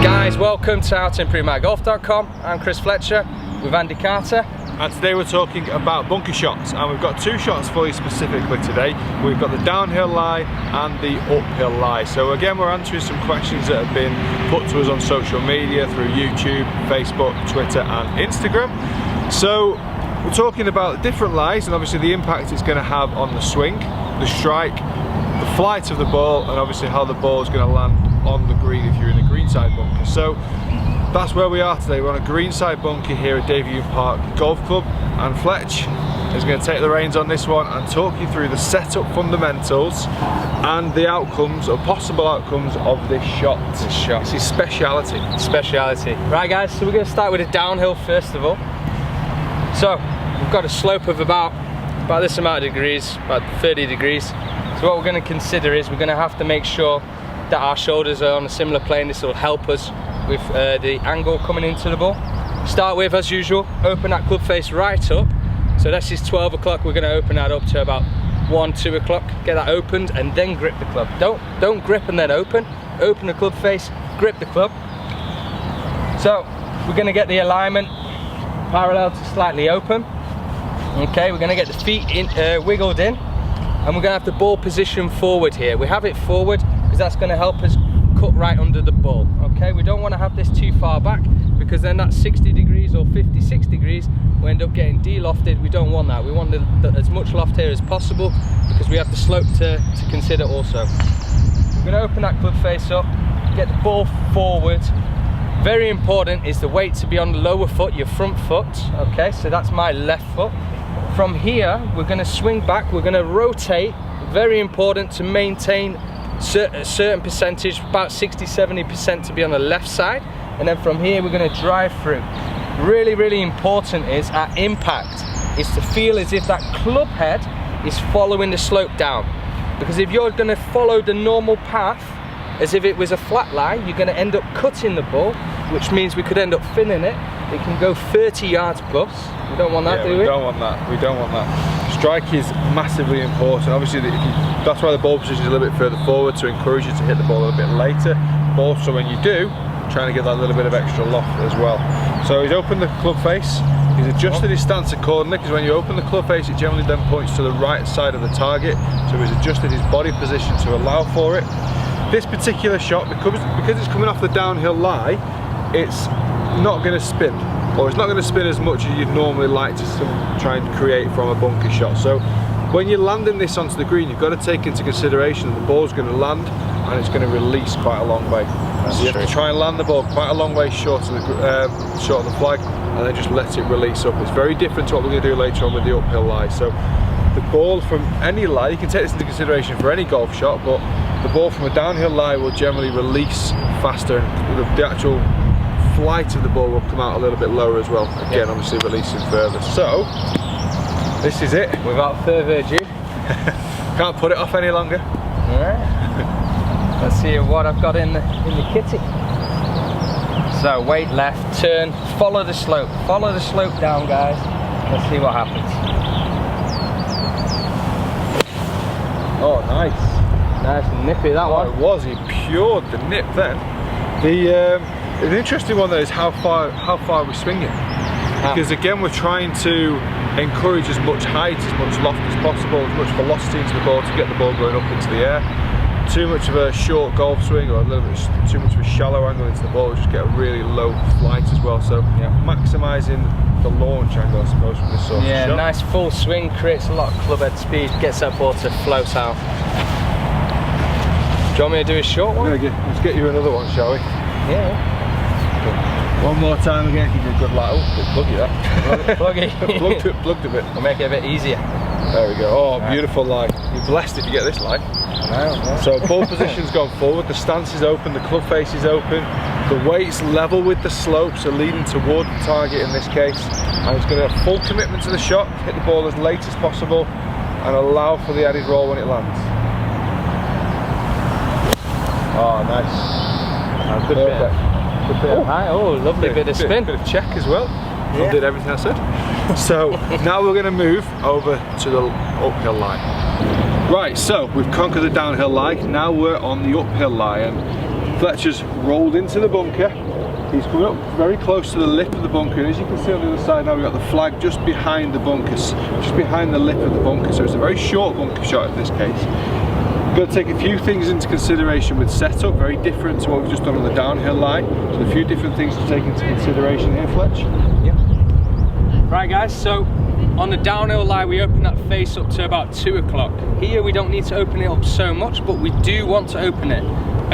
Guys, welcome to howtoimprovemygolf.com. I'm Chris Fletcher with Andy Carter. And today we're talking about bunker shots, and we've got two shots for you specifically today. We've got the downhill lie and the uphill lie. So again, we're answering some questions that have been put to us on social media through YouTube, Facebook, Twitter and Instagram. So we're talking about different lies and obviously the impact it's going to have on the swing, the strike, the flight of the ball, and obviously how the ball is going to land on the green if you're in a greenside bunker. So that's where we are today. We're on a greenside bunker here at Davyhulme Park Golf Club, and Fletch is going to take the reins on this one and talk you through the setup fundamentals and the outcomes or possible outcomes of this shot. It's his speciality. Right guys, so we're going to start with a downhill first of all. So we've got a slope of about this amount of degrees, about 30 degrees. So what we're going to consider is we're going to have to make sure that our shoulders are on a similar plane. This will help us with the angle coming into the ball. Start with, as usual, open that club face right up. So this is 12 o'clock, we're going to open that up to about 1, 2 o'clock, get that opened and then grip the club. Don't grip and then open the club face, grip the club. So we're going to get the alignment parallel to slightly open. Okay, we're going to get the feet wiggled in, and we're going to have the ball position forward here. We have it forward because that's going to help us cut right under the ball. Okay, we don't want to have this too far back because then that 60 degrees or 56 degrees we end up getting de-lofted. We don't want that. We want as much loft here as possible because we have the slope to consider also. We're going to open that club face up, get the ball forward. Very important is the weight to be on the lower foot, your front foot. Okay, so that's my left foot. From here we're going to swing back, we're going to rotate. Very important to maintain a certain percentage, about 60-70% to be on the left side, and then from here we're going to drive through. Really important is at impact is to feel as if that club head is following the slope down, because if you're going to follow the normal path as if it was a flat line, you're going to end up cutting the ball, which means we could end up thinning it. It can go 30 yards plus. We don't want that, do we? We don't want that. We don't want that. Strike is massively important. Obviously, that's why the ball position is a little bit further forward, to encourage you to hit the ball a little bit later. But also, when you do, trying to get that little bit of extra loft as well. So he's opened the club face. He's adjusted his stance accordingly, because when you open the club face, it generally then points to the right side of the target. So he's adjusted his body position to allow for it. This particular shot, because it's coming off the downhill lie, it's not going to spin, or it's not going to spin as much as you'd normally like to try and create from a bunker shot. So when you're landing this onto the green, you've got to take into consideration that the ball's going to land and it's going to release quite a long way. So you have to try and land the ball quite a long way short of the flag, and then just let it release up. It's very different to what we're going to do later on with the uphill lie. So the ball from any lie, you can take this into consideration for any golf shot, but the ball from a downhill lie will generally release faster, and the actual flight of the ball will come out a little bit lower as well. Again, obviously releasing further. So this is it. Without further ado, can't put it off any longer. Alright. Let's see what I've got in the kitty. So weight left, turn, follow the slope. Follow the slope down, guys. Let's see what happens. Oh, nice. Nice and nippy that one. It was. He pured the nip then. The interesting one though is how far we swing it. Because again, we're trying to encourage as much height, as much loft as possible, as much velocity into the ball to get the ball going up into the air. Too much of a short golf swing or a little bit too much of a shallow angle into the ball will just get a really low flight as well. So maximising the launch angle, I suppose, from this sort of shot. Nice full swing, creates a lot of club head speed, gets that ball to float out. Do you want me to do a short one? Yeah, let's get you another one, shall we? Yeah. One more time again, give you a good light. Oh, bit pluggy that. Pluggy. plugged a bit. We'll make it a bit easier. There we go. Oh, beautiful line. You're blessed if you get this line. No. So ball position's gone forward, the stance is open, the club face is open, the weight's level with the slope, so leading toward the target in this case. And it's going to have full commitment to the shot, hit the ball as late as possible, and allow for the added roll when it lands. Oh, nice. Good bit of high. Oh, lovely bit of spin. Bit of check as well. I did everything I said. So now we're going to move over to the uphill lie. Right, so we've conquered the downhill lie, now we're on the uphill lie, and Fletcher's rolled into the bunker. He's coming up very close to the lip of the bunker, and as you can see on the other side now, we've got the flag just behind the bunkers, just behind the lip of the bunker, so it's a very short bunker shot in this case. We've got to take a few things into consideration with setup, very different to what we've just done on the downhill line. So a few different things to take into consideration here, Fletch. Yep. Right guys, so on the downhill line we open that face up to about 2 o'clock. Here we don't need to open it up so much, but we do want to open it.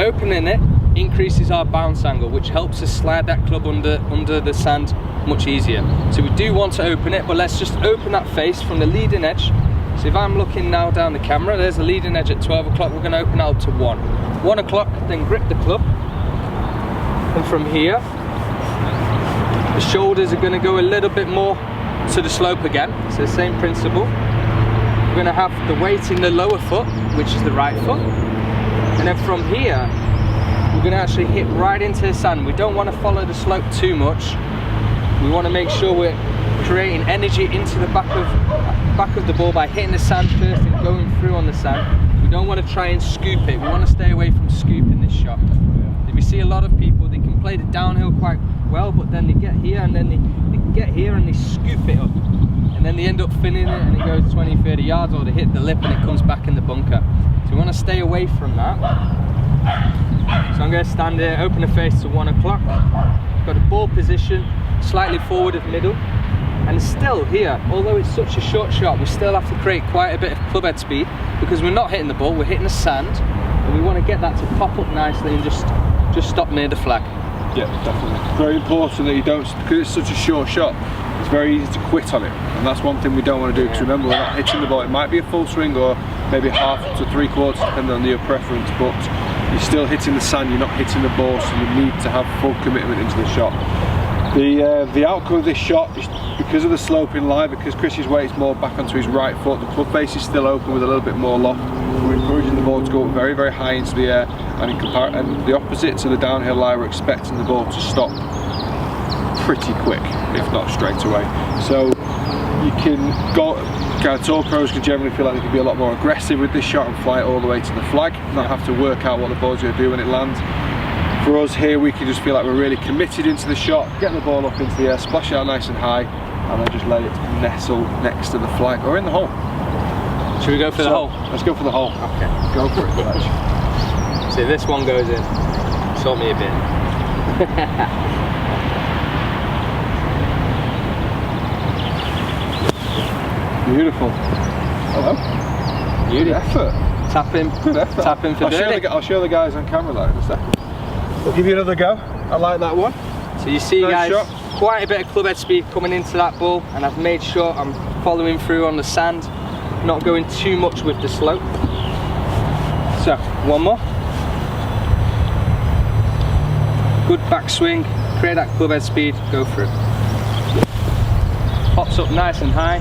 Opening it increases our bounce angle, which helps us slide that club under the sand much easier. So we do want to open it, but let's just open that face from the leading edge. So if I'm looking now down the camera, there's the leading edge at 12 o'clock, we're going to open that up to 1. 1 o'clock, then grip the club. And from here, the shoulders are going to go a little bit more to the slope again. So the same principle. We're going to have the weight in the lower foot, which is the right foot. And then from here, we're going to actually hit right into the sand. We don't want to follow the slope too much. We want to make sure we're creating energy into the back of the ball by hitting the sand first and going through on the sand. We don't want to try and scoop it. We want to stay away from scooping this shot. If you see a lot of people, they can play the downhill quite well, but then they get here and then they get here and they scoop it up. And then they end up finning it and it goes 20-30 yards, or they hit the lip and it comes back in the bunker. So we want to stay away from that. So I'm going to stand here, open the face to 1 o'clock. Got a ball position slightly forward of middle. And still here, although it's such a short shot, we still have to create quite a bit of club head speed because we're not hitting the ball, we're hitting the sand. And we want to get that to pop up nicely and just stop near the flag. Yeah, definitely. Very important that you don't, because it's such a short shot, it's very easy to quit on it. And that's one thing we don't want to do, because remember, we're not hitting the ball. It might be a full swing or maybe half to 3/4, depending on your preference, but you're still hitting the sand, you're not hitting the ball, so you need to have full commitment into the shot. The outcome of this shot is because of the sloping line, because Chris's weight's more back onto his right foot, the club face is still open with a little bit more loft. We're encouraging the ball to go very, very high into the air, and and the opposite to the downhill line, we're expecting the ball to stop pretty quick, if not straight away. So you can go, tour pros can generally feel like they can be a lot more aggressive with this shot and fly it all the way to the flag, not have to work out what the ball's going to do when it lands. For us here, we can just feel like we're really committed into the shot, get the ball up into the air, splash it out nice and high, and then just let it nestle next to the flag or in the hole. Should we go for the hole? Let's go for the hole. Okay. Go for it, Fletch. See, this one goes in. Sort me a bit. Beautiful. Hello. Beauty. Good effort. Tap in. Good effort. Tap in for birdie. I'll show the guys on camera that in a second. We'll give you another go. I like that one. So you see, nice guys, shot. Quite a bit of club head speed coming into that ball, and I've made sure I'm following through on the sand, not going too much with the slope. So, one more. Good backswing, create that club head speed, go through. Pops up nice and high.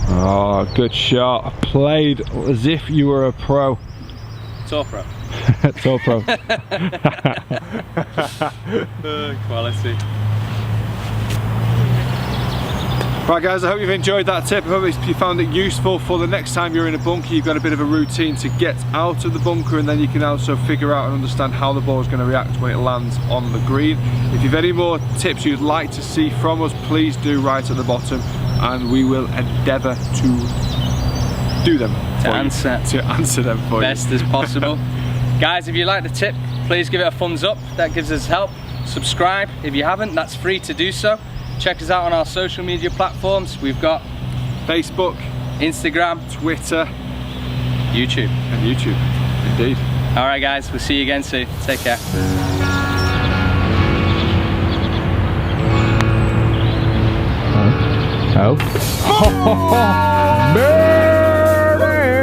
Oh, good shot. Played as if you were a pro. Tour pro. Tour pro. Quality. Right guys, I hope you've enjoyed that tip. I hope you found it useful for the next time you're in a bunker. You've got a bit of a routine to get out of the bunker, and then you can also figure out and understand how the ball is going to react when it lands on the green. If you've any more tips you'd like to see from us, please do write at the bottom, and we will endeavour to do them To answer them for you. Best as possible. Guys, if you like the tip, please give it a thumbs up. That gives us help. Subscribe if you haven't, that's free to do so. Check us out on our social media platforms. We've got Facebook, Instagram, Twitter, YouTube. And YouTube, indeed. All right guys, we'll see you again soon. Take care. Oh.